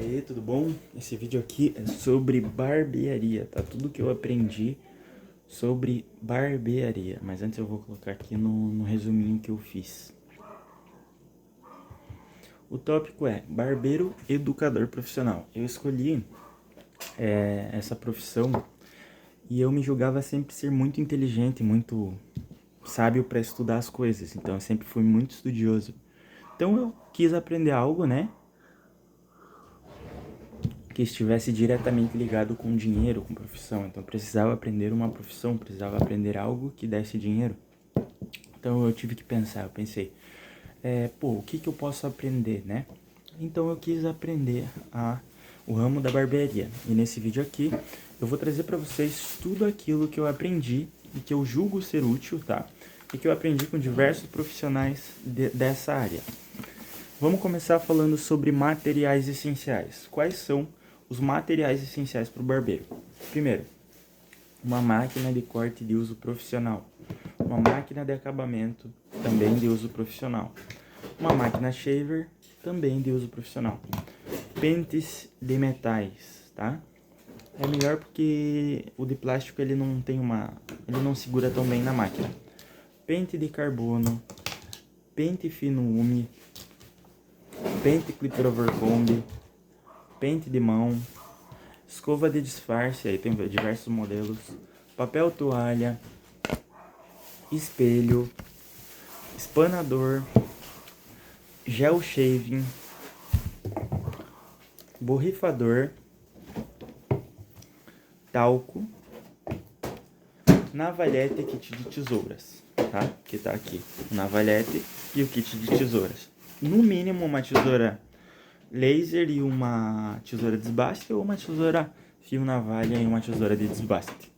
aí, tudo bom? Esse vídeo aqui é sobre barbearia, tá? Tudo que eu aprendi sobre barbearia. Mas antes eu vou colocar aqui no resuminho que eu fiz. O tópico é barbeiro educador profissional. Eu escolhi essa profissão e eu me julgava sempre ser muito inteligente, muito sábio para estudar as coisas. Então eu sempre fui muito estudioso. Então eu quis aprender algo, né? Que estivesse diretamente ligado com dinheiro, com profissão. Então, precisava aprender uma profissão, precisava aprender algo que desse dinheiro. Então, eu tive que pensar, eu pensei, o que eu posso aprender, né? Então, eu quis aprender o ramo da barbearia. E nesse vídeo aqui, eu vou trazer para vocês tudo aquilo que eu aprendi e que eu julgo ser útil, tá? E que eu aprendi com diversos profissionais dessa área. Vamos começar falando sobre materiais essenciais. Quais são os materiais essenciais para o barbeiro? Primeiro, uma máquina de corte de uso profissional. Uma máquina de acabamento, também de uso profissional. Uma máquina shaver, também de uso profissional. Pentes de metais, tá? É melhor porque o de plástico ele não segura tão bem na máquina. Pente de carbono, pente fino ume, pente clipper overcomb, pente de mão, escova de disfarce, aí tem diversos modelos, papel toalha, espelho, espanador, gel shaving, borrifador, talco, navalhete e kit de tesouras, tá? Que tá aqui, o navalhete e o kit de tesouras. No mínimo uma tesoura laser e uma tesoura de desbaste, ou uma tesoura fio navalha e uma tesoura de desbaste.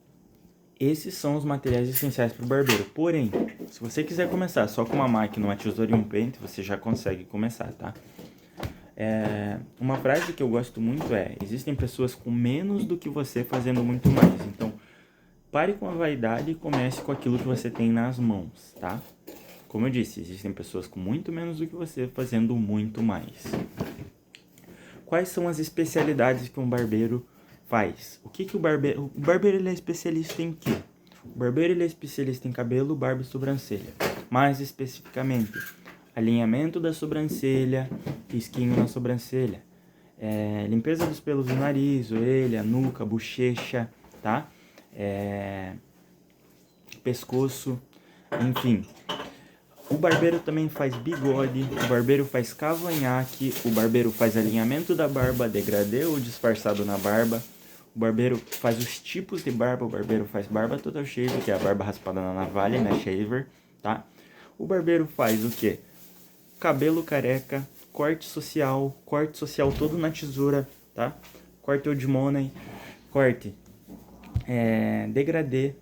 Esses são os materiais essenciais para o barbeiro. Porém, se você quiser começar só com uma máquina, uma tesoura e um pente, você já consegue começar, tá? Uma frase que eu gosto muito existem pessoas com menos do que você fazendo muito mais. Então, pare com a vaidade e comece com aquilo que você tem nas mãos, tá? Como eu disse, existem pessoas com muito menos do que você fazendo muito mais. Quais são as especialidades que um barbeiro faz? O barbeiro ele é especialista em quê? O barbeiro ele é especialista em cabelo, barba e sobrancelha. Mais especificamente, alinhamento da sobrancelha, risquinho na sobrancelha, limpeza dos pelos do nariz, orelha, nuca, bochecha, tá? Pescoço, enfim. O barbeiro também faz bigode, o barbeiro faz cavanhaque, o barbeiro faz alinhamento da barba, degradê ou disfarçado na barba. O barbeiro faz os tipos de barba, o barbeiro faz barba total shave, que é a barba raspada na navalha, né, shaver, tá? O barbeiro faz o quê? Cabelo careca, corte social todo na tesoura, tá? Corte old money, corte degradê,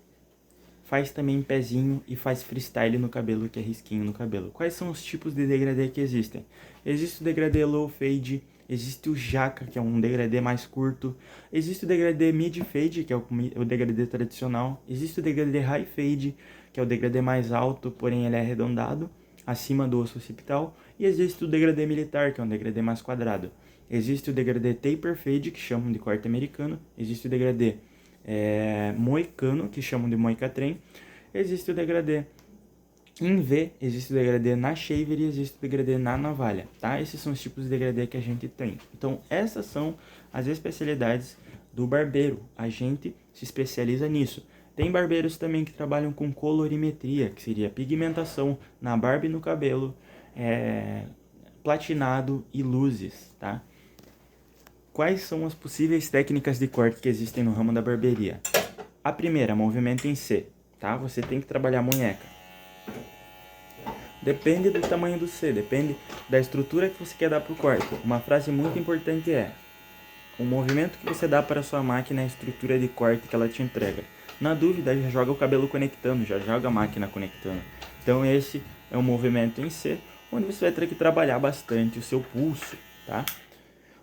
faz também pezinho e faz freestyle no cabelo, que é risquinho no cabelo. Quais são os tipos de degradê que existem? Existe o degradê low fade, existe o jaca, que é um degradê mais curto, existe o degradê mid fade, que é o degradê tradicional, existe o degradê high fade, que é o degradê mais alto, porém ele é arredondado, acima do osso occipital, e existe o degradê militar, que é um degradê mais quadrado. Existe o degradê taper fade, que chamam de corte americano, existe o degradê moicano, que chamam de moica trem, existe o degradê em V, existe o degradê na shaver e existe o degradê na navalha, tá? Esses são os tipos de degradê que a gente tem. Então, essas são as especialidades do barbeiro. A gente se especializa nisso. Tem barbeiros também que trabalham com colorimetria, que seria pigmentação na barba e no cabelo, platinado e luzes, tá? Quais são as possíveis técnicas de corte que existem no ramo da barbearia? A primeira, movimento em C, tá? Você tem que trabalhar a munheca. Depende do tamanho do C, depende da estrutura que você quer dar para o corte. Uma frase muito importante o movimento que você dá para a sua máquina é a estrutura de corte que ela te entrega. Na dúvida, já joga o cabelo conectando, já joga a máquina conectando. Então esse é o movimento em C, onde você vai ter que trabalhar bastante o seu pulso, tá?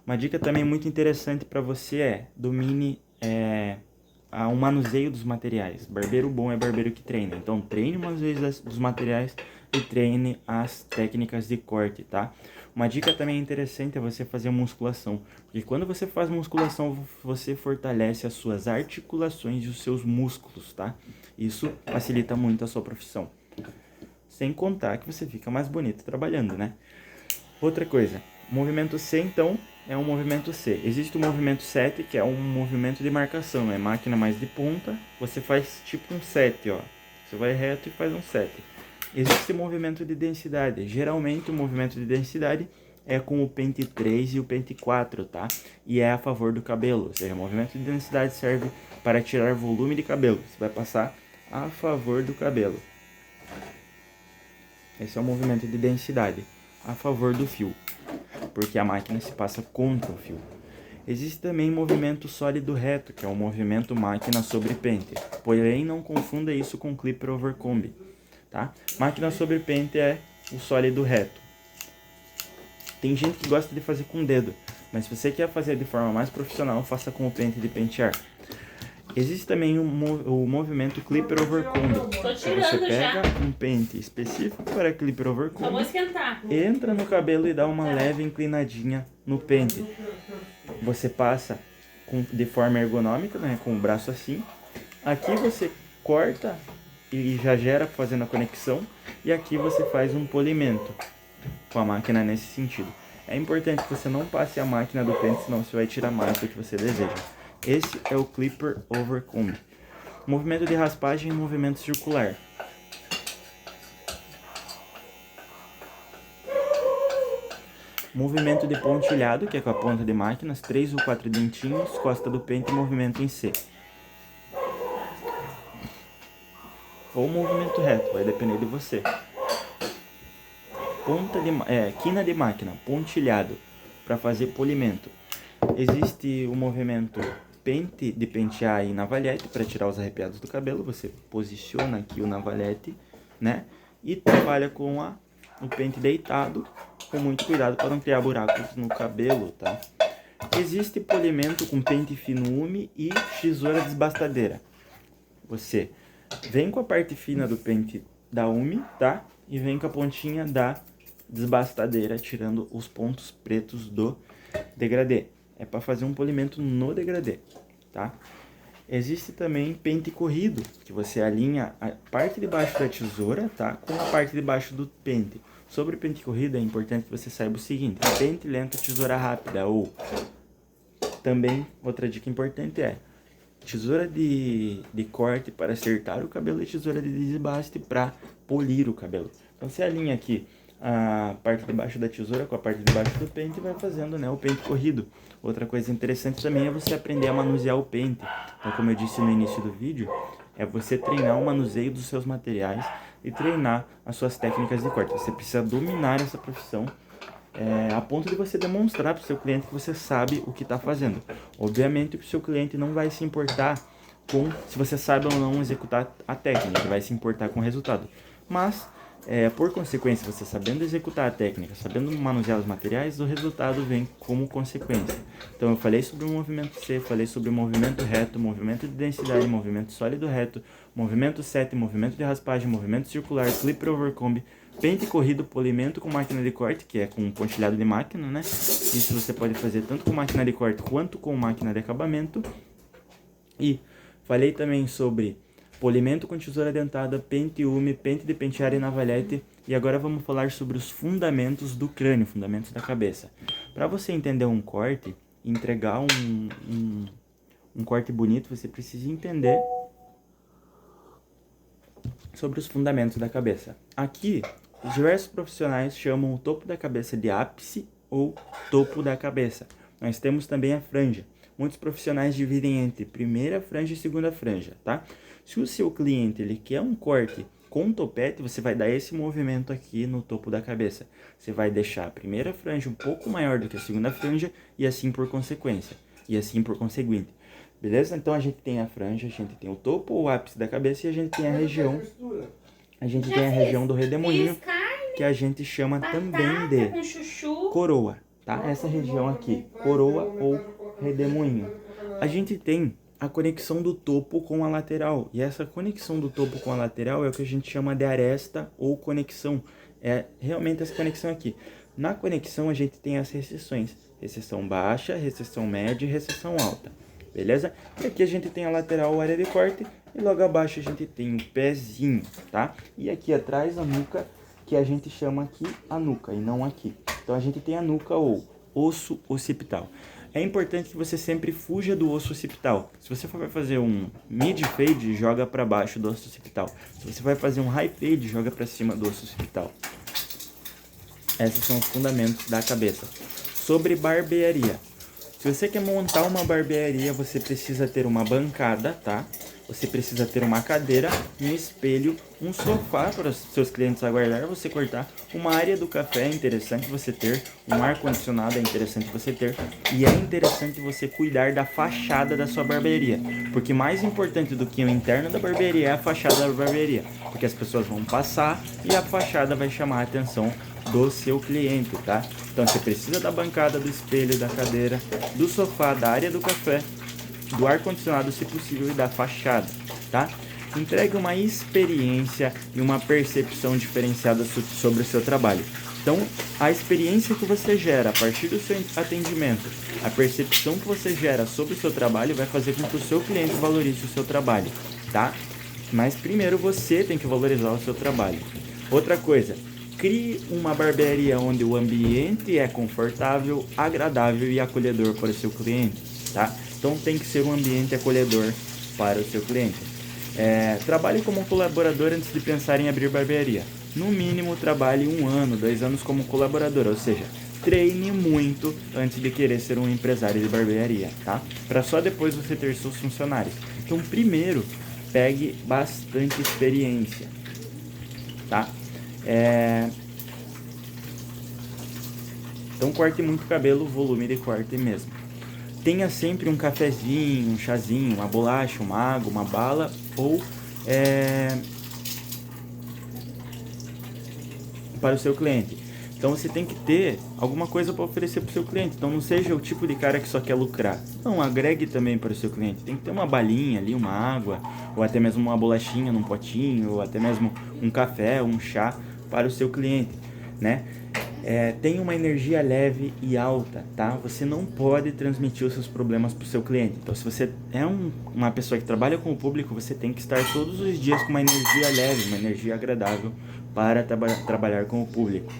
Uma dica também muito interessante para você domine o manuseio dos materiais. Barbeiro bom é barbeiro que treina. Então treine o manuseio dos materiais e treine as técnicas de corte, tá? Uma dica também interessante é você fazer musculação, porque quando você faz musculação, você fortalece as suas articulações e os seus músculos, tá? Isso facilita muito a sua profissão. Sem contar que você fica mais bonito trabalhando, né? Outra coisa, movimento C, então, é um movimento C. Existe o movimento 7, que é um movimento de marcação, é máquina mais de ponta, você faz tipo um 7, ó. Você vai reto e faz um 7. Existe o movimento de densidade. Geralmente o movimento de densidade é com o pente 3 e o pente 4, tá? E é a favor do cabelo, ou seja, o movimento de densidade serve para tirar volume de cabelo. Você vai passar a favor do cabelo. Esse é o movimento de densidade, a favor do fio, porque a máquina se passa contra o fio. Existe também movimento sólido reto, que é um movimento máquina sobre pente. Porém, não confunda isso com clipper over combi, tá? Máquina sobre pente é o sólido reto. Tem gente que gosta de fazer com o dedo, mas se você quer fazer de forma mais profissional, faça com o pente de pentear. Existe também o movimento clipper over combi. Você pega um pente específico para clipper over combi, entra no cabelo e dá uma leve inclinadinha no pente. Você passa de forma ergonômica, né, com o braço assim. Aqui você corta e já gera fazendo a conexão. E aqui você faz um polimento com a máquina nesse sentido. É importante que você não passe a máquina do pente, senão você vai tirar mais do que você deseja. Esse é o clipper over combi. Movimento de raspagem e movimento circular. Movimento de pontilhado, que é com a ponta de máquinas, 3 ou 4 dentinhos, costa do pente e movimento em C. Ou movimento reto, vai depender de você. Quina de máquina, pontilhado, para fazer polimento. Existe o movimento pente de pentear e navalhete, para tirar os arrepiados do cabelo. Você posiciona aqui o navalhete, né? E trabalha com o pente deitado, com muito cuidado para não criar buracos no cabelo, tá? Existe polimento com pente fino umi e tesoura desbastadeira. Você vem com a parte fina do pente da umi, tá? E vem com a pontinha da desbastadeira, tirando os pontos pretos do degradê. É para fazer um polimento no degradê, tá? Existe também pente corrido, que você alinha a parte de baixo da tesoura, tá? Com a parte de baixo do pente. Sobre o pente corrido, é importante que você saiba o seguinte: pente lento, tesoura rápida. Ou também, outra dica importante é tesoura de corte para acertar o cabelo e tesoura de desbaste para polir o cabelo. Então você alinha aqui a parte de baixo da tesoura com a parte de baixo do pente e vai fazendo, né, o pente corrido. Outra coisa interessante também é você aprender a manusear o pente. Então, como eu disse no início do vídeo, é você treinar o manuseio dos seus materiais e treinar as suas técnicas de corte. Você precisa dominar essa profissão a ponto de você demonstrar para o seu cliente que você sabe o que está fazendo. Obviamente que o seu cliente não vai se importar com se você sabe ou não executar a técnica, vai se importar com o resultado. Mas, por consequência, você sabendo executar a técnica, sabendo manusear os materiais, o resultado vem como consequência. Então eu falei sobre o movimento C, falei sobre o movimento reto, movimento de densidade, movimento sólido reto, movimento 7, movimento de raspagem, movimento circular, clipper over combi, pente corrido, polimento com máquina de corte, que é com pontilhado de máquina, né? Isso você pode fazer tanto com máquina de corte quanto com máquina de acabamento. E falei também sobre polimento com tesoura dentada, pente umi, pente de pentear e navalhete. E agora vamos falar sobre os fundamentos do crânio, fundamentos da cabeça. Para você entender um corte, entregar um corte bonito, você precisa entender sobre os fundamentos da cabeça. Aqui, os diversos profissionais chamam o topo da cabeça de ápice ou topo da cabeça. Nós temos também a franja. Muitos profissionais dividem entre primeira franja e segunda franja, tá? Se o seu cliente ele quer um corte com topete, você vai dar esse movimento aqui no topo da cabeça. Você vai deixar a primeira franja um pouco maior do que a segunda franja e assim por consequência. E assim por conseguinte. Beleza? Então a gente tem a franja, a gente tem o topo ou o ápice da cabeça e a gente tem a região. A gente tem a região do redemoinho, que a gente chama também de coroa, tá? Essa região aqui, coroa ou redemoinho. A gente tem a conexão do topo com a lateral. E essa conexão do topo com a lateral é o que a gente chama de aresta ou conexão. É realmente essa conexão aqui. Na conexão a gente tem as recessões, recessão baixa, recessão média e recessão alta, beleza? E aqui a gente tem a lateral, área de corte, e logo abaixo a gente tem o pezinho, tá? E aqui atrás a nuca, que a gente chama aqui a nuca e não aqui. Então a gente tem a nuca ou osso occipital. É importante que você sempre fuja do osso occipital. Se você for fazer um mid fade, joga para baixo do osso occipital. Se você vai fazer um high fade, joga para cima do osso occipital. Esses são os fundamentos da cabeça. Sobre barbearia. Se você quer montar uma barbearia, você precisa ter uma bancada, tá? Você precisa ter uma cadeira, um espelho, um sofá para os seus clientes aguardar, você cortar. Uma área do café é interessante você ter, um ar-condicionado é interessante você ter. E é interessante você cuidar da fachada da sua barbearia. Porque mais importante do que o interno da barbearia é a fachada da barbearia. Porque as pessoas vão passar e a fachada vai chamar a atenção do seu cliente, tá? Então você precisa da bancada, do espelho, da cadeira, do sofá, da área do café, do ar-condicionado, se possível, e da fachada, tá? Entregue uma experiência e uma percepção diferenciada sobre o seu trabalho. Então, a experiência que você gera a partir do seu atendimento, a percepção que você gera sobre o seu trabalho vai fazer com que o seu cliente valorize o seu trabalho, tá? Mas primeiro você tem que valorizar o seu trabalho. Outra coisa, crie uma barbearia onde o ambiente é confortável, agradável e acolhedor para o seu cliente, tá? Então tem que ser um ambiente acolhedor para o seu cliente. Trabalhe como colaborador antes de pensar em abrir barbearia. No mínimo, trabalhe 1 ano, 2 anos como colaborador, ou seja, treine muito antes de querer ser um empresário de barbearia, tá? Para só depois você ter seus funcionários. Então, primeiro, pegue bastante experiência, tá? Então, corte muito cabelo, volume de corte mesmo. Tenha sempre um cafezinho, um chazinho, uma bolacha, uma água, uma bala ou para o seu cliente. Então você tem que ter alguma coisa para oferecer para o seu cliente. Então não seja o tipo de cara que só quer lucrar. Não, agregue também para o seu cliente. Tem que ter uma balinha ali, uma água, ou até mesmo uma bolachinha num potinho, ou até mesmo um café, um chá para o seu cliente, né? Tem uma energia leve e alta, tá? Você não pode transmitir os seus problemas para o seu cliente. Então, se você é uma pessoa que trabalha com o público, você tem que estar todos os dias com uma energia leve, uma energia agradável para trabalhar com o público.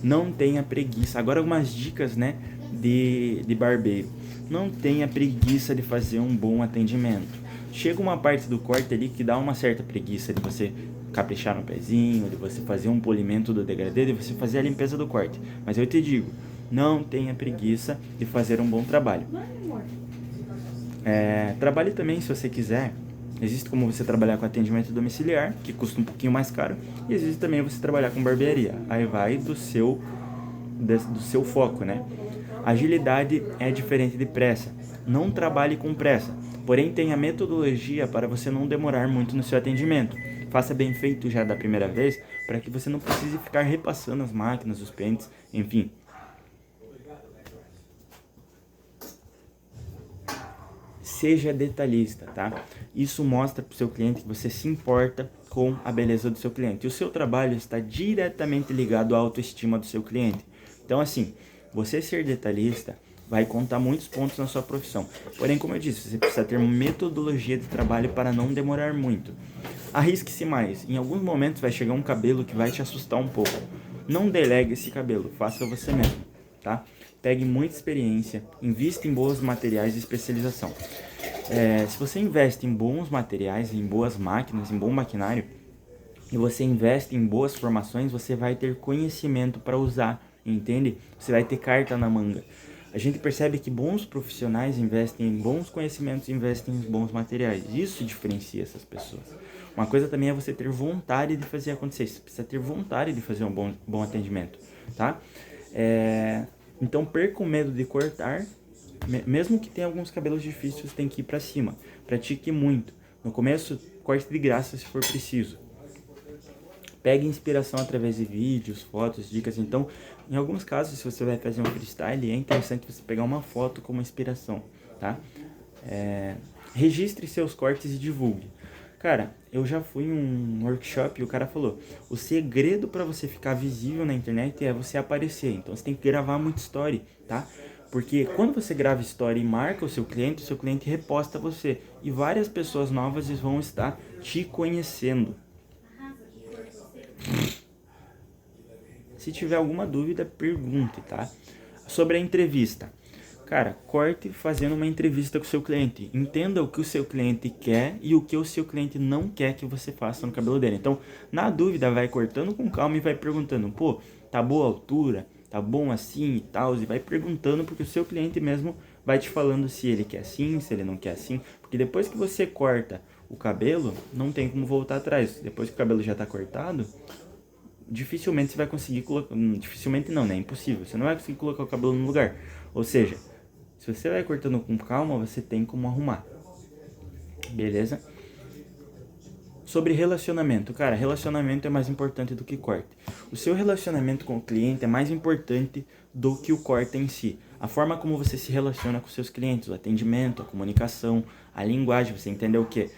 Não tenha preguiça. Agora algumas dicas, né, de barbeiro. Não tenha preguiça de fazer um bom atendimento. Chega uma parte do corte ali que dá uma certa preguiça de você caprichar no pezinho, de você fazer um polimento do degradê, de você fazer a limpeza do corte. Mas eu te digo, não tenha preguiça de fazer um bom trabalho. Trabalhe também, se você quiser. Existe como você trabalhar com atendimento domiciliar, que custa um pouquinho mais caro, e existe também você trabalhar com barbearia. Aí vai do seu foco, né? Agilidade é diferente de pressa. Não trabalhe com pressa, porém tenha metodologia para você não demorar muito no seu atendimento. Faça bem feito já da primeira vez, para que você não precise ficar repassando as máquinas, os pentes, enfim. Seja detalhista, tá? Isso mostra para o seu cliente que você se importa com a beleza do seu cliente. E o seu trabalho está diretamente ligado à autoestima do seu cliente. Então, assim, você ser detalhista vai contar muitos pontos na sua profissão. Porém, como eu disse, você precisa ter uma metodologia de trabalho para não demorar muito. Arrisque-se mais. Em alguns momentos vai chegar um cabelo que vai te assustar um pouco. Não delegue esse cabelo, faça você mesmo, tá? Pegue muita experiência, invista em bons materiais de especialização. Se você investe em bons materiais, em boas máquinas, em bom maquinário, e você investe em boas formações, você vai ter conhecimento para usar, entende? Você vai ter carta na manga. A gente percebe que bons profissionais investem em bons conhecimentos, investem em bons materiais. Isso diferencia essas pessoas. Uma coisa também é você ter vontade de fazer acontecer. Você precisa ter vontade de fazer um bom atendimento, tá? Então perca o medo de cortar. Mesmo que tenha alguns cabelos difíceis, tem que ir para cima. Pratique muito. No começo, corte de graça se for preciso. Pegue inspiração através de vídeos, fotos, dicas. Então, em alguns casos, se você vai fazer um freestyle, é interessante você pegar uma foto como inspiração, tá? Registre seus cortes e divulgue. Cara, eu já fui em um workshop e o cara falou: o segredo para você ficar visível na internet é você aparecer. Então você tem que gravar muito story, tá? Porque quando você grava story e marca o seu cliente reposta você. E várias pessoas novas vão estar te conhecendo. Se tiver alguma dúvida, pergunte, tá? Sobre a entrevista. Cara, corte fazendo uma entrevista com o seu cliente. Entenda o que o seu cliente quer e o que o seu cliente não quer que você faça no cabelo dele. Então, na dúvida, vai cortando com calma e vai perguntando: pô, tá boa a altura? Tá bom assim e tal? E vai perguntando, porque o seu cliente mesmo vai te falando se ele quer assim, se ele não quer assim. Porque depois que você corta o cabelo, não tem como voltar atrás. Depois que o cabelo já tá cortado, dificilmente você vai conseguir colocar. Dificilmente não, né? É impossível. Você não vai conseguir colocar o cabelo no lugar. Ou seja, se você vai cortando com calma, você tem como arrumar. Beleza? Sobre relacionamento. Cara, relacionamento é mais importante do que corte. O seu relacionamento com o cliente é mais importante do que o corte em si. A forma como você se relaciona com seus clientes, o atendimento, a comunicação, a linguagem, você entendeu o quê?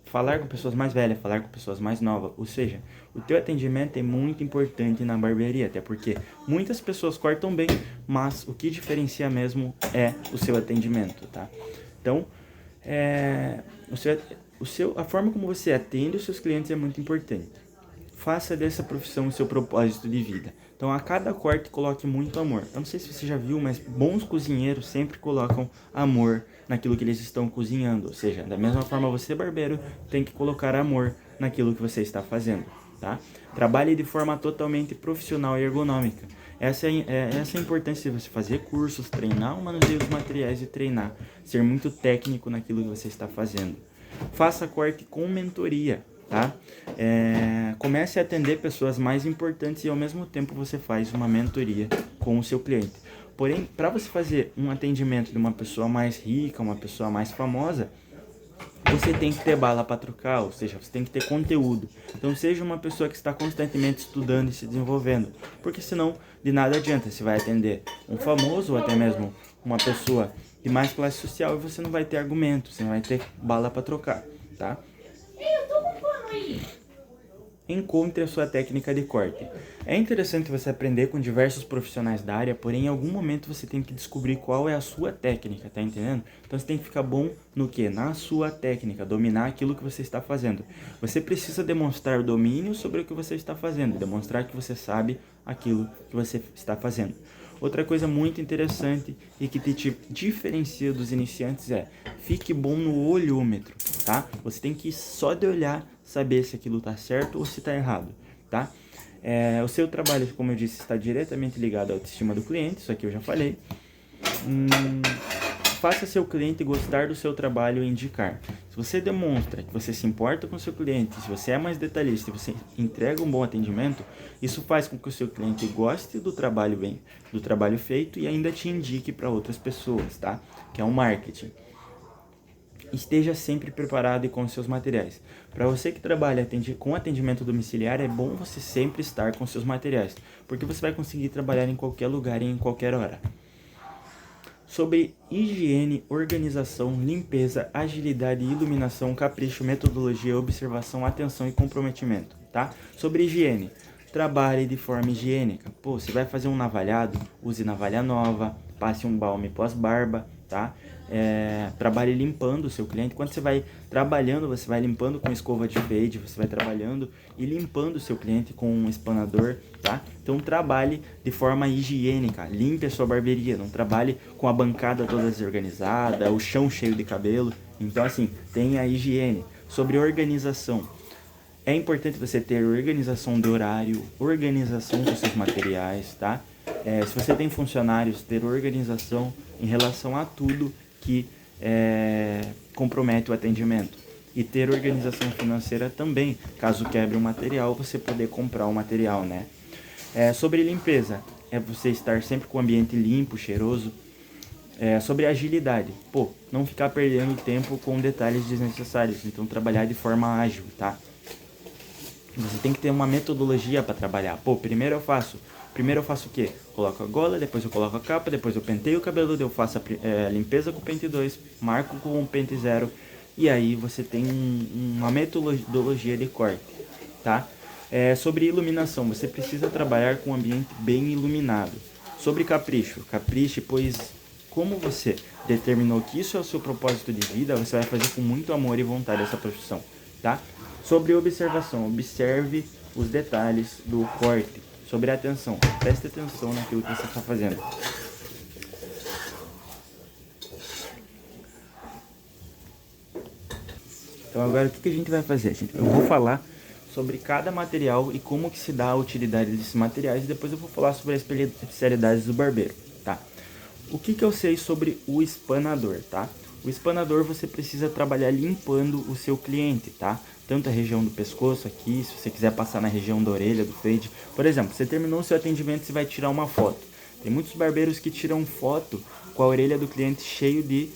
Falar com pessoas mais velhas, falar com pessoas mais novas. Ou seja, o teu atendimento é muito importante na barbearia, até porque muitas pessoas cortam bem, mas o que diferencia mesmo é o seu atendimento, tá? Então, a forma como você atende os seus clientes é muito importante. Faça dessa profissão o seu propósito de vida. Então, a cada corte, coloque muito amor. Eu não sei se você já viu, mas bons cozinheiros sempre colocam amor naquilo que eles estão cozinhando. Ou seja, da mesma forma, você, barbeiro, tem que colocar amor naquilo que você está fazendo, tá? Trabalhe de forma totalmente profissional e ergonômica. Essa é a importância de você fazer cursos, treinar o manuseio dos materiais e treinar. Ser muito técnico naquilo que você está fazendo. Faça corte com mentoria, tá? Comece a atender pessoas mais importantes e ao mesmo tempo você faz uma mentoria com o seu cliente. Porém, para você fazer um atendimento de uma pessoa mais rica, uma pessoa mais famosa, você tem que ter bala para trocar, ou seja, você tem que ter conteúdo. Então seja uma pessoa que está constantemente estudando e se desenvolvendo, porque senão de nada adianta, você vai atender um famoso ou até mesmo uma pessoa de mais classe social e você não vai ter argumento, você não vai ter bala para trocar, tá? Eu tô com pano aí. Encontre a sua técnica de corte. É interessante você aprender com diversos profissionais da área, porém em algum momento você tem que descobrir qual é a sua técnica, tá entendendo? Então você tem que ficar bom no que? Na sua técnica, dominar aquilo que você está fazendo. Você precisa demonstrar domínio sobre o que você está fazendo, demonstrar que você sabe aquilo que você está fazendo. Outra coisa muito interessante e que te diferencia dos iniciantes é: fique bom no olhômetro, tá? Você tem que só de olhar saber se aquilo está certo ou se está errado, tá? O seu trabalho, como eu disse, está diretamente ligado à autoestima do cliente, isso aqui eu já falei. Faça seu cliente gostar do seu trabalho e indicar. Se você demonstra que você se importa com o seu cliente, se você é mais detalhista, se você entrega um bom atendimento, isso faz com que o seu cliente goste do trabalho feito e ainda te indique para outras pessoas, tá? Que é o marketing. Esteja sempre preparado e com seus materiais. Para você que trabalha com atendimento domiciliar, é bom você sempre estar com seus materiais, porque você vai conseguir trabalhar em qualquer lugar e em qualquer hora. Sobre higiene, organização, limpeza, agilidade, iluminação, capricho, metodologia, observação, atenção e comprometimento, tá? Sobre higiene, trabalhe de forma higiênica. Pô, você vai fazer um navalhado, use navalha nova, passe um balme pós-barba, tá? Trabalhe limpando o seu cliente. Quando você vai trabalhando, você vai limpando com escova de fade, você vai trabalhando e limpando o seu cliente com um espanador, tá? Então trabalhe de forma higiênica, limpe a sua barbearia, não trabalhe com a bancada toda desorganizada, o chão cheio de cabelo. Então assim, tenha a higiene. Sobre organização, é importante você ter organização de horário, organização dos seus materiais, tá? Se você tem funcionários, ter organização em relação a tudo que compromete o atendimento. E ter organização financeira também, caso quebre um material, você poder comprar o material, né? Sobre limpeza, é você estar sempre com o ambiente limpo, cheiroso. Sobre agilidade, não ficar perdendo tempo com detalhes desnecessários, então trabalhar de forma ágil, tá? Você tem que ter uma metodologia para trabalhar. Primeiro eu faço o quê? Coloco a gola, depois eu coloco a capa, depois eu penteio o cabelo, eu faço a limpeza com o pente 2, marco com o pente 0, e aí você tem uma metodologia de corte, tá? Sobre iluminação, você precisa trabalhar com um ambiente bem iluminado. Sobre capricho, capriche, pois como você determinou que isso é o seu propósito de vida, você vai fazer com muito amor e vontade essa profissão, tá? Sobre observação, observe os detalhes do corte. Sobre atenção, preste atenção naquilo que você está fazendo. Então agora o que a gente vai fazer? Eu vou falar sobre cada material e como que se dá a utilidade desses materiais e depois eu vou falar sobre as especialidades do barbeiro, tá? O que eu sei sobre o espanador, tá? O espanador você precisa trabalhar limpando o seu cliente, tá? Tanto a região do pescoço aqui, se você quiser passar na região da orelha, do fade. Por exemplo, você terminou o seu atendimento, você vai tirar uma foto. Tem muitos barbeiros que tiram foto com a orelha do cliente cheio de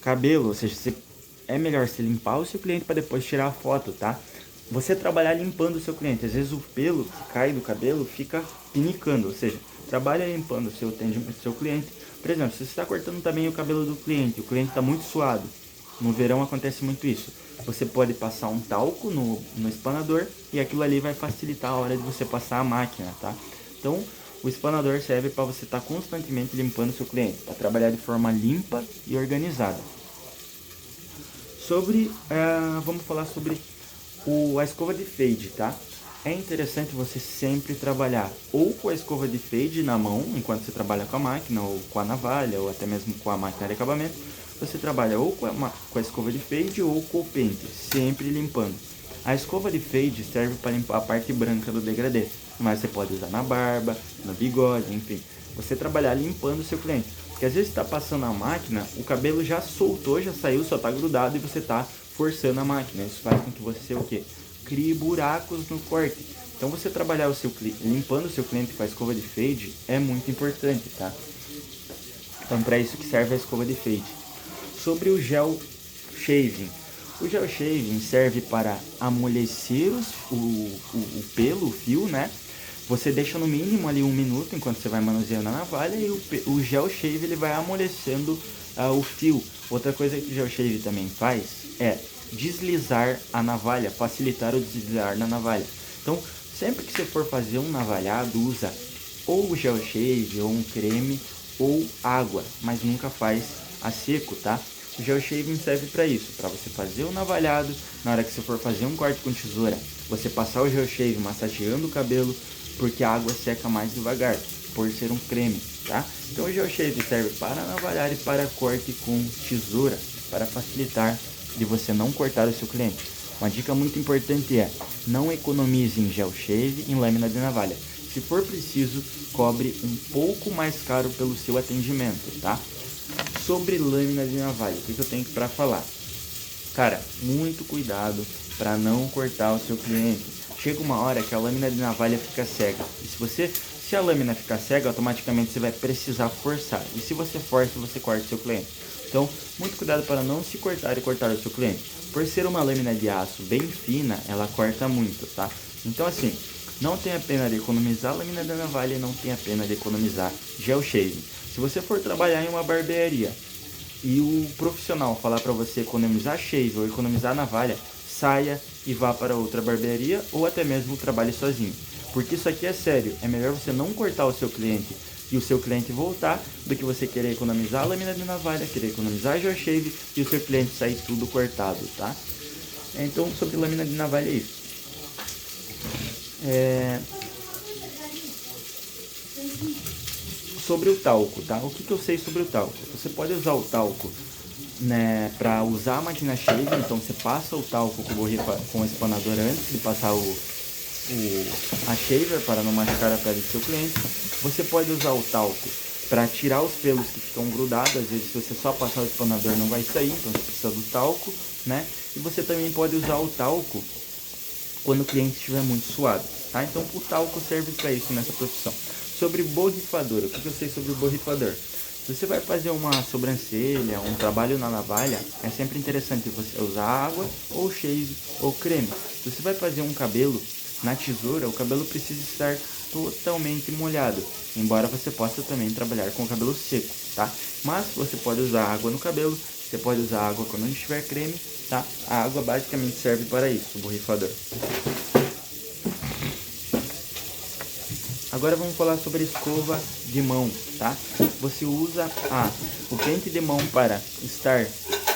cabelo, ou seja, é melhor você limpar o seu cliente para depois tirar a foto, tá? Você trabalhar limpando o seu cliente. Às vezes o pelo que cai do cabelo fica pinicando, ou seja, trabalha limpando o seu atendimento, o seu cliente. Por exemplo, se você está cortando também o cabelo do cliente, o cliente está muito suado, no verão acontece muito isso. Você pode passar um talco no espanador e aquilo ali vai facilitar a hora de você passar a máquina, tá? Então, o espanador serve para você estar constantemente limpando o seu cliente, para trabalhar de forma limpa e organizada. Vamos falar sobre a escova de fade, tá? É interessante você sempre trabalhar ou com a escova de fade na mão, enquanto você trabalha com a máquina, ou com a navalha, ou até mesmo com a máquina de acabamento. Você trabalha ou com a escova de fade ou com o pente, sempre limpando. A escova de fade serve para limpar a parte branca do degradê, mas você pode usar na barba, no bigode, enfim. Você trabalhar limpando o seu cliente. Porque às vezes está passando a máquina, o cabelo já soltou, já saiu, só está grudado e você está forçando a máquina. Isso faz com que você o quê? Crie buracos no corte. Então você trabalhar limpando o seu cliente com a escova de fade é muito importante, tá? Então para isso que serve a escova de fade. Sobre o gel shaving. O gel shaving serve para amolecer o pelo, o fio, né? Você deixa no mínimo ali 1 minuto enquanto você vai manuseando a navalha e o gel shave ele vai amolecendo o fio. Outra coisa que o gel shave também faz é deslizar a navalha, facilitar o deslizar na navalha. Então, sempre que você for fazer um navalhado, usa ou o gel shave, ou um creme, ou água, mas nunca faz a seco, tá? O gel shaving serve para isso, para você fazer o navalhado, na hora que você for fazer um corte com tesoura, você passar o gel shave massageando o cabelo, porque a água seca mais devagar, por ser um creme, tá? Então o gel shave serve para navalhar e para corte com tesoura, para facilitar de você não cortar o seu cliente. Uma dica muito importante é, não economize em gel shave e em lâmina de navalha. Se for preciso, cobre um pouco mais caro pelo seu atendimento, tá? Sobre lâmina de navalha, o que eu tenho para falar? Cara, muito cuidado para não cortar o seu cliente. Chega uma hora que a lâmina de navalha fica cega. E se a lâmina ficar cega, automaticamente você vai precisar forçar. E se você força, você corta o seu cliente. Então, muito cuidado para não se cortar e cortar o seu cliente. Por ser uma lâmina de aço bem fina, ela corta muito, tá? Então, assim, não tem a pena de economizar a lâmina da navalha e não tem a pena de economizar gel shaving. Se você for trabalhar em uma barbearia e o profissional falar para você economizar shave ou economizar navalha, saia e vá para outra barbearia ou até mesmo trabalhe sozinho. Porque isso aqui é sério, é melhor você não cortar o seu cliente e o seu cliente voltar do que você querer economizar a lâmina de navalha, querer economizar gel shave e o seu cliente sair tudo cortado, tá? Então, sobre lâmina de navalha é isso. Sobre o talco, tá? O que eu sei sobre o talco? Você pode usar o talco, né, para usar a máquina shave, então você passa o talco com o espanador antes de passar a shaver para não machucar a pele do seu cliente. Você pode usar o talco para tirar os pelos que ficam grudados, às vezes se você só passar o espanador não vai sair, então você precisa do talco, né? E você também pode usar o talco quando o cliente estiver muito suado, tá? Então o talco serve para isso nessa profissão. Sobre borrifador, o que eu sei sobre o borrifador? Se você vai fazer uma sobrancelha, um trabalho na navalha, é sempre interessante você usar água, ou shave, ou creme. Se você vai fazer um cabelo na tesoura, o cabelo precisa estar totalmente molhado, embora você possa também trabalhar com o cabelo seco, tá? Mas você pode usar água no cabelo, você pode usar água quando não tiver creme, tá? A água basicamente serve para isso, o borrifador. Agora vamos falar sobre escova de mão, tá? Você usa o pente de mão para estar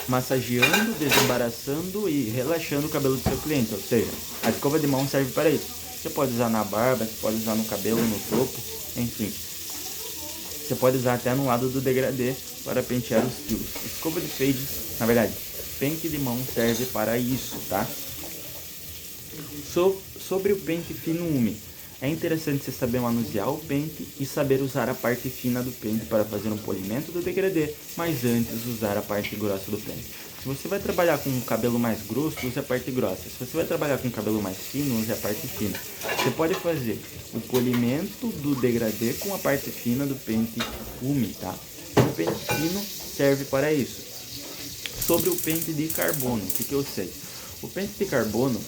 massageando, desembaraçando e relaxando o cabelo do seu cliente, ou seja, a escova de mão serve para isso. Você pode usar na barba, você pode usar no cabelo, no topo, enfim. Você pode usar até no lado do degradê para pentear os fios. Escova de fade, na verdade, pente de mão serve para isso, tá? Sobre o pente fino umi, é interessante você saber manusear o pente e saber usar a parte fina do pente para fazer um polimento do degradê, mas antes usar a parte grossa do pente. Se você vai trabalhar com um cabelo mais grosso, use a parte grossa. Se você vai trabalhar com um cabelo mais fino, use a parte fina. Você pode fazer o polimento do degradê com a parte fina do pente umi, tá? O pente fino serve para isso. Sobre o pente de carbono, o que eu sei? O pente de carbono,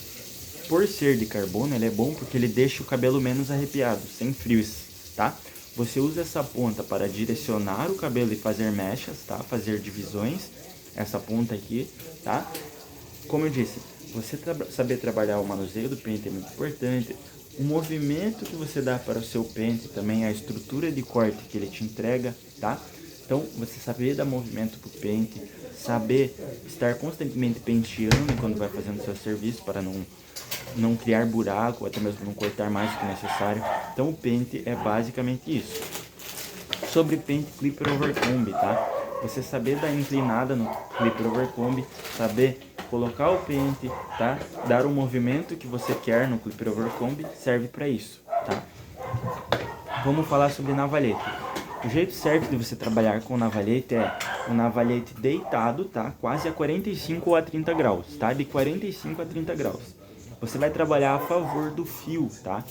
por ser de carbono, ele é bom porque ele deixa o cabelo menos arrepiado, sem frios, tá? Você usa essa ponta para direcionar o cabelo e fazer mechas, tá? Fazer divisões, essa ponta aqui, tá? Como eu disse, você saber trabalhar o manuseio do pente é muito importante. O movimento que você dá para o seu pente também, a estrutura de corte que ele te entrega, tá? Então, você saber dar movimento pro pente, saber estar constantemente penteando quando vai fazendo seu serviço para não criar buraco, ou até mesmo não cortar mais do que necessário. Então o pente é basicamente isso. Sobre pente clipper over comb, tá? Você saber dar inclinada no clipper over comb, saber colocar o pente, tá? Dar o movimento que você quer no clipper over comb serve para isso, tá? Vamos falar sobre navalhete. O jeito certo de você trabalhar com o navalhete é o navalhete deitado, tá? Quase a 45 ou a 30 graus, tá? De 45 a 30 graus. Você vai trabalhar a favor do fio, tá?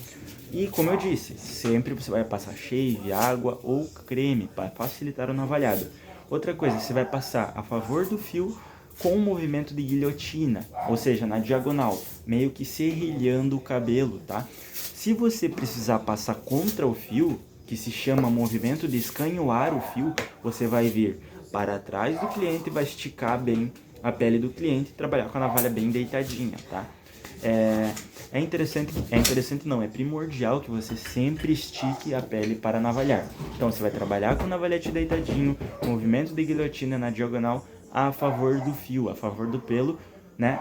E como eu disse, sempre você vai passar shave, água ou creme para facilitar o navalhado. Outra coisa, você vai passar a favor do fio com um movimento de guilhotina, ou seja, na diagonal, meio que serrilhando o cabelo, tá? Se você precisar passar contra o fio, que se chama movimento de escanhoar o fio, você vai vir para trás do cliente e vai esticar bem a pele do cliente e trabalhar com a navalha bem deitadinha, tá? É primordial que você sempre estique a pele para navalhar. Então você vai trabalhar com o navalhete deitadinho, movimento de guilhotina na diagonal a favor do fio, a favor do pelo, né?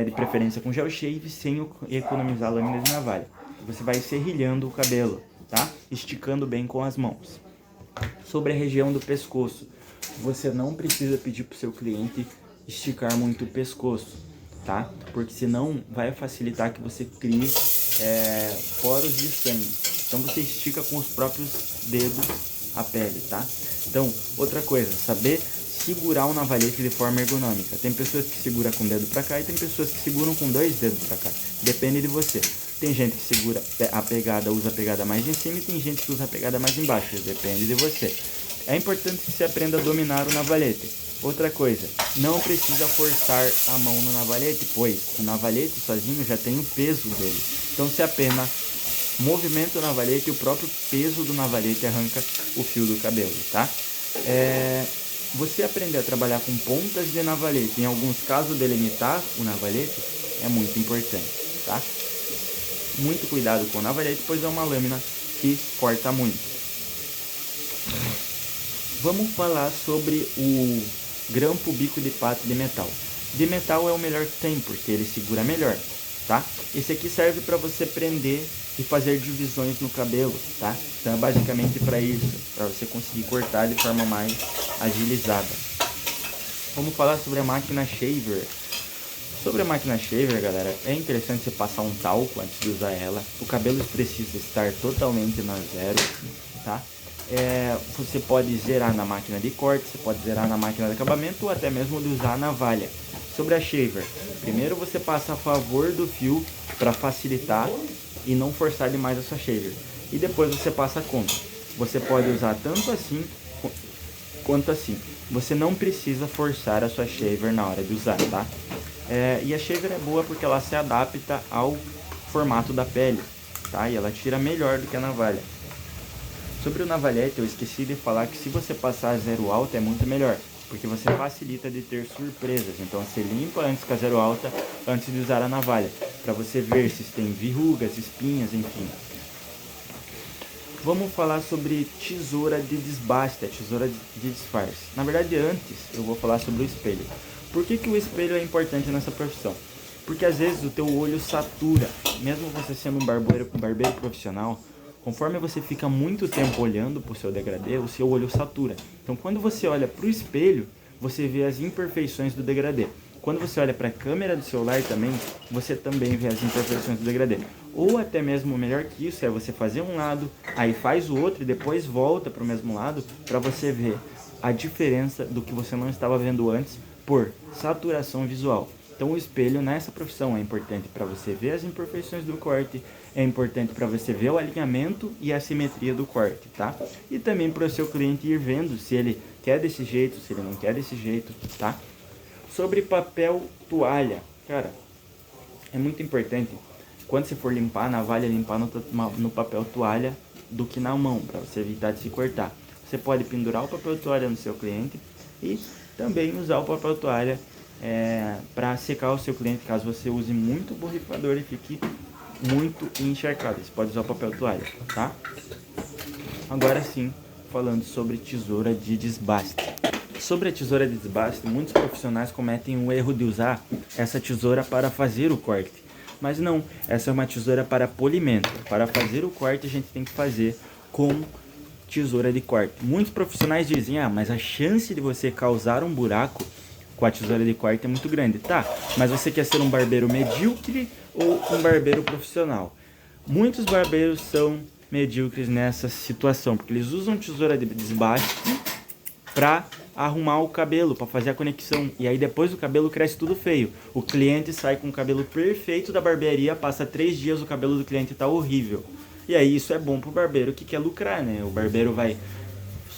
De preferência com gel shave, sem economizar lâmina de navalha. Você vai serrilhando o cabelo, tá? Esticando bem com as mãos. Sobre a região do pescoço, você não precisa pedir para o seu cliente esticar muito o pescoço, tá? Porque senão vai facilitar que você crie poros de sangue. Então você estica com os próprios dedos a pele, tá? Então, outra coisa, saber segurar o navalhete de forma ergonômica. Tem pessoas que seguram com o dedo para cá e tem pessoas que seguram com 2 dedos para cá. Depende de você. Tem gente que segura a pegada, usa a pegada mais em cima e tem gente que usa a pegada mais embaixo. Depende de você. É importante que você aprenda a dominar o navalhete. Outra coisa, não precisa forçar a mão no navalhete, pois o navalhete sozinho já tem o peso dele. Então você apenas movimenta o navalhete e o próprio peso do navalhete arranca o fio do cabelo, tá? Você aprender a trabalhar com pontas de navalhete, em alguns casos delimitar o navalhete, é muito importante, tá? Muito cuidado com o navalhete, pois é uma lâmina que corta muito. Vamos falar sobre o grampo bico de pato de metal. De metal é o melhor que tem, porque ele segura melhor, tá? Esse aqui serve para você prender e fazer divisões no cabelo, tá? Então é basicamente para isso, para você conseguir cortar de forma mais agilizada. Vamos falar sobre a máquina shaver. Sobre a máquina shaver, galera, é interessante você passar um talco antes de usar ela. O cabelo precisa estar totalmente na zero, tá? Você pode zerar na máquina de corte, você pode zerar na máquina de acabamento ou até mesmo de usar a navalha. Sobre a shaver, primeiro você passa a favor do fio para facilitar e não forçar demais a sua shaver. E depois você passa a contra. Você pode usar tanto assim quanto assim. Você não precisa forçar a sua shaver na hora de usar, tá? E a shaver é boa porque ela se adapta ao formato da pele, tá? E ela tira melhor do que a navalha. Sobre o navalhete, eu esqueci de falar que se você passar zero alto é muito melhor. porque você facilita de ter surpresas. Então você limpa antes com a zero alta, antes de usar a navalha, para você ver se tem verrugas, espinhas, enfim. Vamos falar sobre tesoura de desbaste, a tesoura de disfarce. Na verdade, antes eu vou falar sobre o espelho. Por que o espelho é importante nessa profissão? Porque às vezes o teu olho satura, mesmo você sendo um barbeiro profissional, conforme você fica muito tempo olhando para o seu degradê, o seu olho satura. Então quando você olha para o espelho, você vê as imperfeições do degradê. Quando você olha para a câmera do celular também, você também vê as imperfeições do degradê. Ou até mesmo melhor que isso, é você fazer um lado, aí faz o outro e depois volta para o mesmo lado, para você ver a diferença do que você não estava vendo antes por saturação visual. Então o espelho nessa profissão é importante para você ver as imperfeições do corte, é importante para você ver o alinhamento e a simetria do corte, tá? E também para o seu cliente ir vendo se ele quer desse jeito, se ele não quer desse jeito, tá? Sobre papel toalha, cara, é muito importante quando você for limpar, a navalha limpar no papel toalha do que na mão, para você evitar de se cortar. Você pode pendurar o papel toalha no seu cliente e também usar o papel toalha para secar o seu cliente, caso você use muito borrifador e fique muito encharcado. Você pode usar o papel toalha, tá? Agora sim, falando sobre tesoura de desbaste. Sobre a tesoura de desbaste, muitos profissionais cometem o erro de usar essa tesoura para fazer o corte. Mas não, essa é uma tesoura para polimento. Para fazer o corte a gente tem que fazer com tesoura de corte. Muitos profissionais dizem, mas a chance de você causar um buraco com a tesoura de corte é muito grande. Tá, mas você quer ser um barbeiro medíocre ou um barbeiro profissional? Muitos barbeiros são medíocres nessa situação, porque eles usam tesoura de desbaste para arrumar o cabelo, para fazer a conexão. E aí depois o cabelo cresce tudo feio. O cliente sai com o cabelo perfeito da barbearia, passa 3 dias, o cabelo do cliente tá horrível. E aí isso é bom pro barbeiro que quer lucrar, né? O barbeiro vai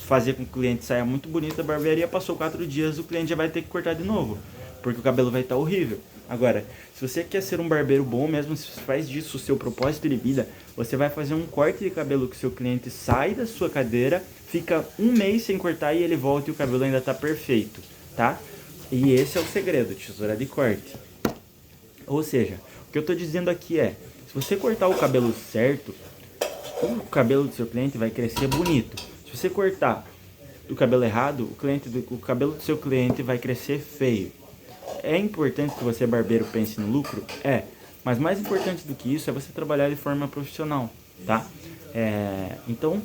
fazer com que o cliente saia muito bonito da barbearia, passou 4 dias, o cliente já vai ter que cortar de novo, porque o cabelo vai estar horrível. Agora, se você quer ser um barbeiro bom, mesmo se você faz disso o seu propósito de vida, você vai fazer um corte de cabelo que o seu cliente sai da sua cadeira, fica 1 mês sem cortar e ele volta e o cabelo ainda está perfeito, tá? E esse é o segredo, tesoura de corte. Ou seja, o que eu estou dizendo aqui é, se você cortar o cabelo certo, o cabelo do seu cliente vai crescer bonito. Se você cortar o cabelo errado, o cabelo do seu cliente vai crescer feio. É importante que você, barbeiro, pense no lucro? Mas mais importante do que isso é você trabalhar de forma profissional, tá? Então,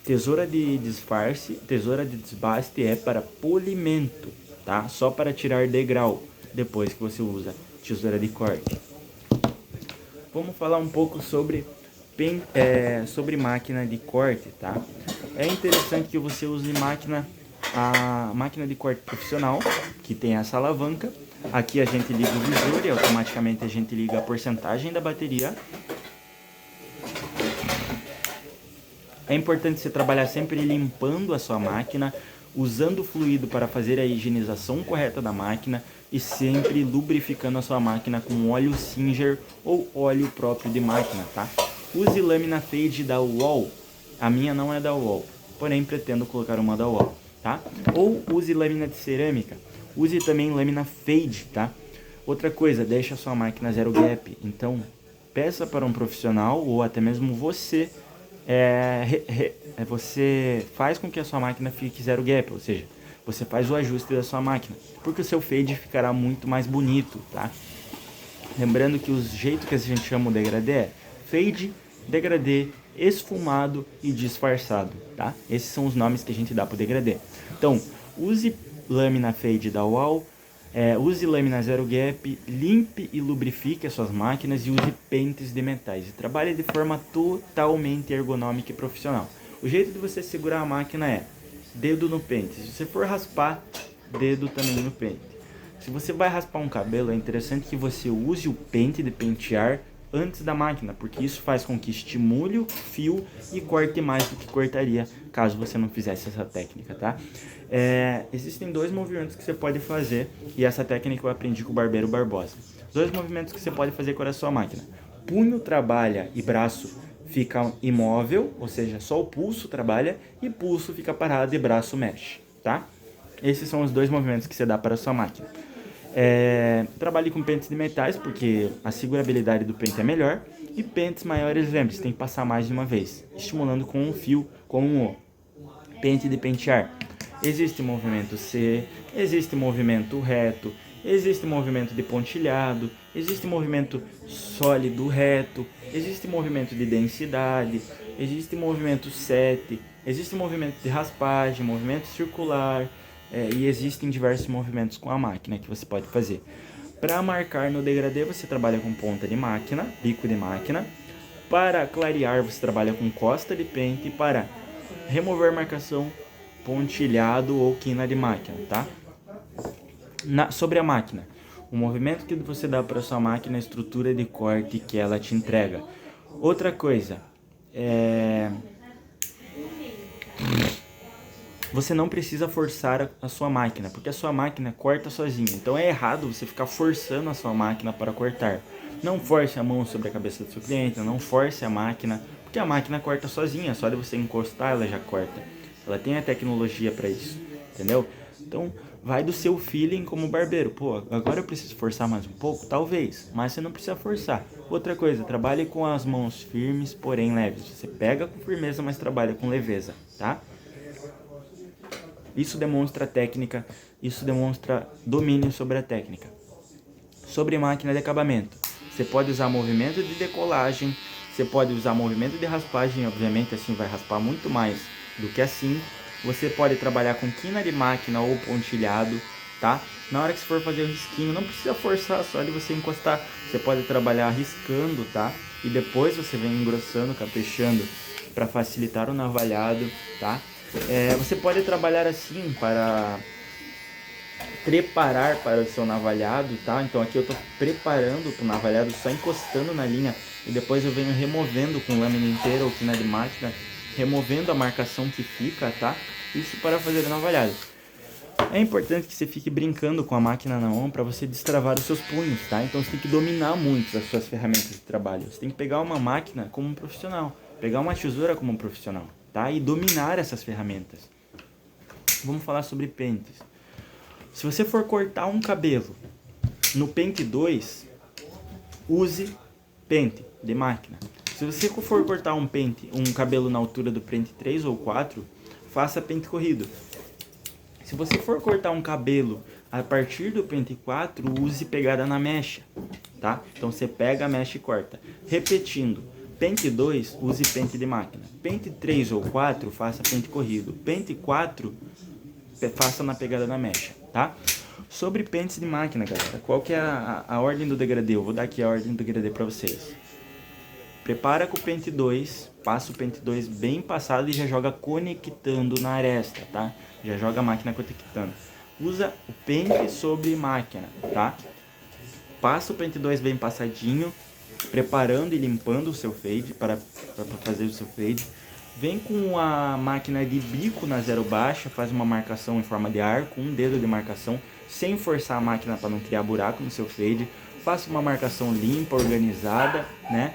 tesoura de disfarce, tesoura de desbaste é para polimento, tá? Só para tirar degrau, depois que você usa tesoura de corte. Vamos falar um pouco sobre máquina de corte, tá? É interessante que você use a máquina de corte profissional, que tem essa alavanca. Aqui a gente liga o visor e automaticamente a gente liga a porcentagem da bateria. É importante você trabalhar sempre limpando a sua máquina, usando fluido para fazer a higienização correta da máquina e sempre lubrificando a sua máquina com óleo Singer ou óleo próprio de máquina, tá? Use lâmina fade da Wall. A minha não é da Wall, porém pretendo colocar uma da Wall, tá? Ou use lâmina de cerâmica. Use também lâmina fade, tá? Outra coisa, deixa a sua máquina zero gap. Então, peça para um profissional ou até mesmo você você faz com que a sua máquina fique zero gap, ou seja, você faz o ajuste da sua máquina, porque o seu fade ficará muito mais bonito, tá? Lembrando que os jeitos que a gente chama o degradê é fade, degradê, esfumado e disfarçado, tá? Esses são os nomes que a gente dá para o degradê. Então, use lâmina fade da Wall, use lâmina zero gap, limpe e lubrifique as suas máquinas e use pentes de metais. E trabalhe de forma totalmente ergonômica e profissional. O jeito de você segurar a máquina é dedo no pente. Se você for raspar, dedo também no pente. Se você vai raspar um cabelo, é interessante que você use o pente de pentear antes da máquina, porque isso faz com que estimule o fio e corte mais do que cortaria caso você não fizesse essa técnica, tá? Existem 2 movimentos que você pode fazer e essa técnica eu aprendi com o barbeiro Barbosa. 2 movimentos que você pode fazer com a sua máquina. Punho trabalha e braço fica imóvel, ou seja, só o pulso trabalha e pulso fica parado e braço mexe, tá? Esses são os dois movimentos que você dá para a sua máquina. Trabalhe com pentes de metais, porque a segurabilidade do pente é melhor. E pentes maiores, lembre-se, tem que passar mais de uma vez, estimulando com um fio, com o pente de pentear. Existe movimento C, existe movimento reto, existe movimento de pontilhado, existe movimento sólido reto, existe movimento de densidade, existe movimento 7, existe movimento de raspagem, movimento circular, e existem diversos movimentos com a máquina que você pode fazer. Para marcar no degradê, você trabalha com ponta de máquina, bico de máquina. Para clarear, você trabalha com costa de pente. Para remover marcação, pontilhado ou quina de máquina, tá? Sobre a máquina, o movimento que você dá para sua máquina, a estrutura de corte que ela te entrega. Outra coisa, você não precisa forçar a sua máquina, porque a sua máquina corta sozinha. Então é errado você ficar forçando a sua máquina para cortar. Não force a mão sobre a cabeça do seu cliente, não force a máquina, porque a máquina corta sozinha, só de você encostar ela já corta. Ela tem a tecnologia para isso, entendeu? Então vai do seu feeling como barbeiro. Pô, agora eu preciso forçar mais um pouco? Talvez, mas você não precisa forçar. Outra coisa, trabalhe com as mãos firmes, porém leves. Você pega com firmeza, mas trabalha com leveza, tá? Isso demonstra técnica, isso demonstra domínio sobre a técnica. Sobre máquina de acabamento, você pode usar movimento de decolagem, você pode usar movimento de raspagem, obviamente assim vai raspar muito mais do que assim. Você pode trabalhar com quina de máquina ou pontilhado, tá? Na hora que você for fazer o risquinho, não precisa forçar, só de você encostar. Você pode trabalhar riscando, tá? E depois você vem engrossando, caprichando para facilitar o navalhado, tá? Você pode trabalhar assim para preparar para o seu navalhado, tá? Então aqui eu estou preparando para o navalhado, só encostando na linha e depois eu venho removendo com lâmina inteira ou quina de máquina, removendo a marcação que fica, tá? Isso para fazer o navalhado. É importante que você fique brincando com a máquina na mão para você destravar os seus punhos, tá? Então você tem que dominar muito as suas ferramentas de trabalho. Você tem que pegar uma máquina como um profissional, pegar uma tesoura como um profissional, tá? E dominar essas ferramentas. Vamos falar sobre pentes. Se você for cortar um cabelo no pente 2, use pente de máquina. Se você for cortar um cabelo na altura do pente 3 ou 4, faça pente corrido. Se você for cortar um cabelo a partir do pente 4, use pegada na mecha, tá? Então você pega a mecha e corta. Repetindo, pente 2, use pente de máquina. Pente 3 ou 4, faça pente corrido. Pente 4, faça na pegada na mecha, tá? Sobre pentes de máquina, galera, qual que é a ordem do degradê? Eu vou dar aqui a ordem do degradê para vocês. Prepara com o pente 2, passa o pente 2 bem passado e já joga conectando na aresta, tá? Já joga a máquina conectando. Usa o pente sobre máquina, tá? Passa o pente 2 bem passadinho, preparando e limpando o seu fade para fazer o seu fade. Vem com a máquina de bico na zero baixa, faz uma marcação em forma de arco, um dedo de marcação, sem forçar a máquina para não criar buraco no seu fade. Faça uma marcação limpa, organizada, né?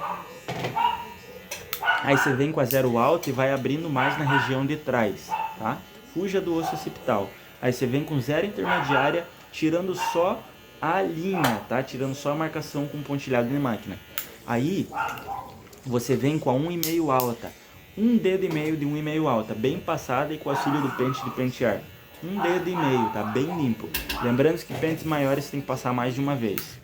Aí você vem com a zero alta e vai abrindo mais na região de trás, tá? Fuja do osso occipital. Aí você vem com zero intermediária, tirando só a linha, tá? Tirando só a marcação com pontilhado de máquina. Aí você vem com a 1,5 alta. Um dedo e meio de 1,5 alta, bem passada e com auxílio do pente de pentear. Um dedo e meio, tá? Bem limpo. Lembrando que pentes maiores você tem que passar mais de uma vez.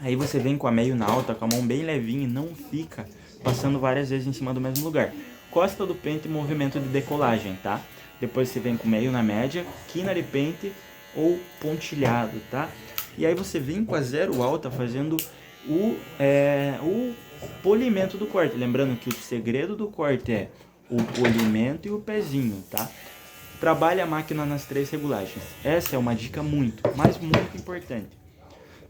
Aí você vem com a meio na alta, com a mão bem levinha e não fica passando várias vezes em cima do mesmo lugar. Costa do pente e movimento de decolagem, tá? Depois você vem com meio na média, quina de pente ou pontilhado, tá? E aí você vem com a zero alta fazendo o polimento do corte. Lembrando que o segredo do corte é o polimento e o pezinho, tá? Trabalhe a máquina nas 3 regulagens. Essa é uma dica muito importante.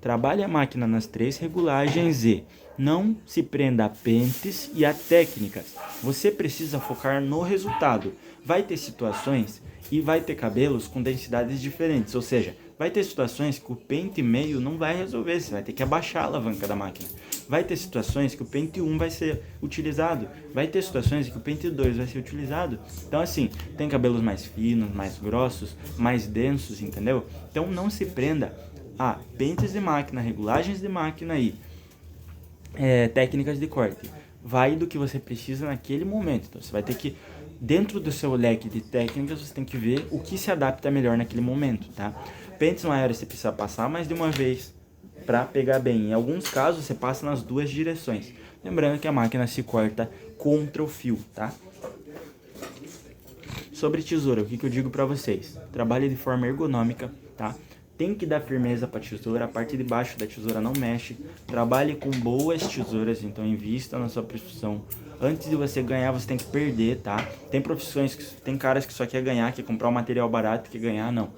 Trabalhe a máquina nas 3 regulagens e não se prenda a pentes e a técnicas. Você precisa focar no resultado. Vai ter situações e vai ter cabelos com densidades diferentes. Ou seja, vai ter situações que o pente meio não vai resolver. Você vai ter que abaixar a alavanca da máquina. Vai ter situações que o pente 1 vai ser utilizado, vai ter situações que o pente 2 vai ser utilizado. Então assim, tem cabelos mais finos, mais grossos, mais densos, entendeu? Então não se prenda a pentes de máquina, regulagens de máquina e técnicas de corte. Vai do que você precisa naquele momento. Então você vai ter que, dentro do seu leque de técnicas, você tem que ver o que se adapta melhor naquele momento, tá? Pentes maiores você precisa passar mais de uma vez para pegar bem. Em alguns casos você passa nas duas direções. Lembrando que a máquina se corta contra o fio, tá? Sobre tesoura, o que eu digo para vocês? Trabalhe de forma ergonômica, tá? Tem que dar firmeza para a tesoura, a parte de baixo da tesoura não mexe. Trabalhe com boas tesouras, então invista na sua profissão. Antes de você ganhar, você tem que perder, tá? Tem profissões, tem caras que só quer ganhar, quer comprar um material barato, quer ganhar, não.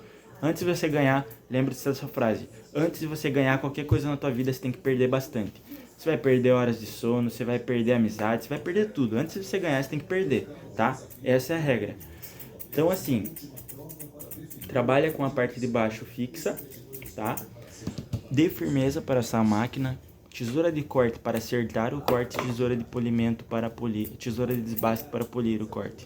Antes de você ganhar, lembre-se dessa frase. Antes de você ganhar qualquer coisa na tua vida, você tem que perder bastante. Você vai perder horas de sono, você vai perder amizade, você vai perder tudo. Antes de você ganhar, você tem que perder, tá? Essa é a regra. Então, assim, trabalha com a parte de baixo fixa, tá? Dê firmeza para essa máquina. Tesoura de corte para acertar o corte, tesoura de polimento para polir, tesoura de desbaste para polir o corte.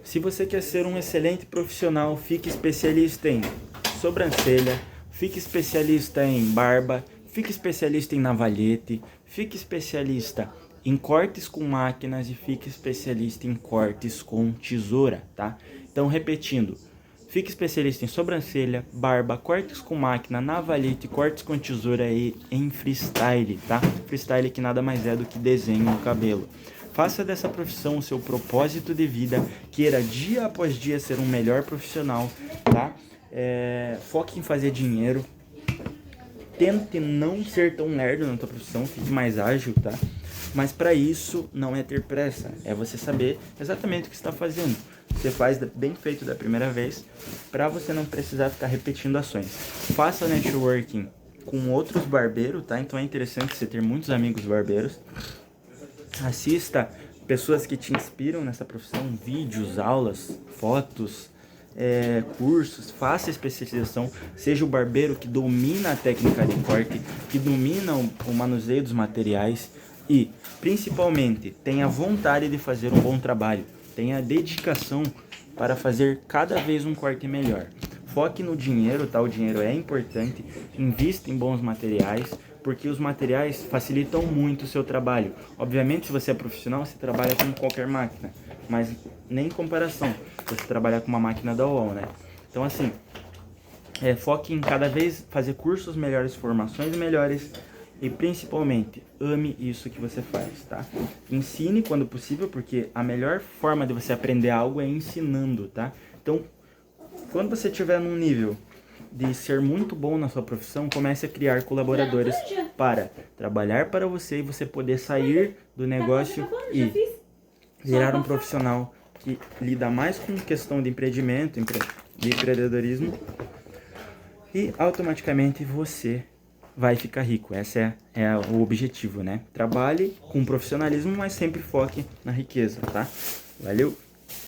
Se você quer ser um excelente profissional, fique especialista em sobrancelha, fique especialista em barba, fique especialista em navalhete, fique especialista em cortes com máquinas e fique especialista em cortes com tesoura, tá? Então, repetindo, fique especialista em sobrancelha, barba, cortes com máquina, navalhete, cortes com tesoura e em freestyle, tá? Freestyle que nada mais é do que desenho no cabelo. Faça dessa profissão o seu propósito de vida, queira dia após dia ser um melhor profissional, tá? Foque em fazer dinheiro, tente não ser tão lerdo na tua profissão, fique mais ágil, tá? Mas para isso não é ter pressa, é você saber exatamente o que está fazendo. Você faz bem feito da primeira vez, para você não precisar ficar repetindo ações. Faça networking com outros barbeiros, tá? Então é interessante você ter muitos amigos barbeiros. Assista pessoas que te inspiram nessa profissão, vídeos, aulas, fotos, cursos, faça especialização, seja o barbeiro que domina a técnica de corte, que domina o manuseio dos materiais e, principalmente, tenha vontade de fazer um bom trabalho, tenha dedicação para fazer cada vez um corte melhor. Foque no dinheiro, tá? O dinheiro é importante, invista em bons materiais, porque os materiais facilitam muito o seu trabalho. Obviamente, se você é profissional, você trabalha com qualquer máquina, mas nem em comparação, você trabalhar com uma máquina da UOL, né? Então, assim, foque em cada vez fazer cursos melhores, formações melhores e, principalmente, ame isso que você faz, tá? Ensine quando possível, porque a melhor forma de você aprender algo é ensinando, tá? Então, quando você estiver num nível de ser muito bom na sua profissão, comece a criar colaboradores para trabalhar para você e você poder sair do negócio e virar um profissional que lida mais com questão de empreendimento, de empreendedorismo e automaticamente você vai ficar rico. Esse é o objetivo, né? Trabalhe com profissionalismo, mas sempre foque na riqueza, tá? Valeu!